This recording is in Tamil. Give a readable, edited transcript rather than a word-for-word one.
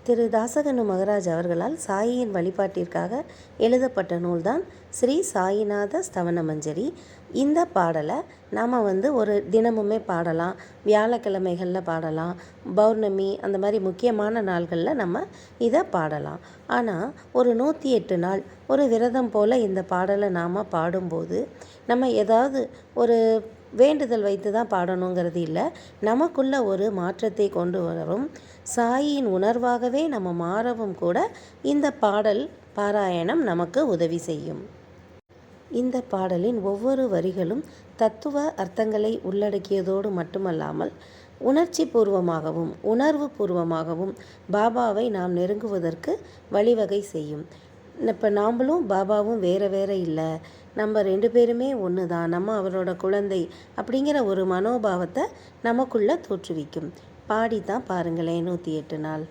திரு தாசகனு மகராஜ் அவர்களால் சாயியின் வழிபாட்டிற்காக எழுதப்பட்ட நூல்தான் ஸ்ரீ சாயிநாத ஸ்தவன மஞ்சரி. இந்த பாடலை நாம் ஒரு தினமுமே பாடலாம், வியாழக்கிழமைகளில் பாடலாம், பௌர்ணமி அந்த மாதிரி முக்கியமான நாள்களில் நம்ம இதை பாடலாம். ஆனால் ஒரு 108 நாள் ஒரு விரதம் போல் இந்த பாடலை நாம் பாடும்போது நம்ம ஏதாவது ஒரு வேண்டுதல் வைத்து தான் பாடணுங்கிறது இல்லை, நமக்குள்ள ஒரு மாற்றத்தை கொண்டு வரும். சாயின் உணர்வாகவே நம்ம மாறவும் கூட இந்த பாடல் பாராயணம் நமக்கு உதவி செய்யும். இந்த பாடலின் ஒவ்வொரு வரிகளும் தத்துவ அர்த்தங்களை உள்ளடக்கியதோடு மட்டுமல்லாமல் உணர்ச்சி பூர்வமாகவும் உணர்வு பூர்வமாகவும் பாபாவை நாம் நெருங்குவதற்கு வழிவகை செய்யும். இப்போ நாம்ளும் பாபாவும் வேறு வேறு இல்லை, நம்ம 2 பேருமே ஒன்று தான், நம்ம அவரோட குழந்தை அப்படிங்கிற ஒரு மனோபாவத்தை நமக்குள்ளே தோற்றுவிக்கும். பாடித்தான் பாருங்களேன் 108 நாள்.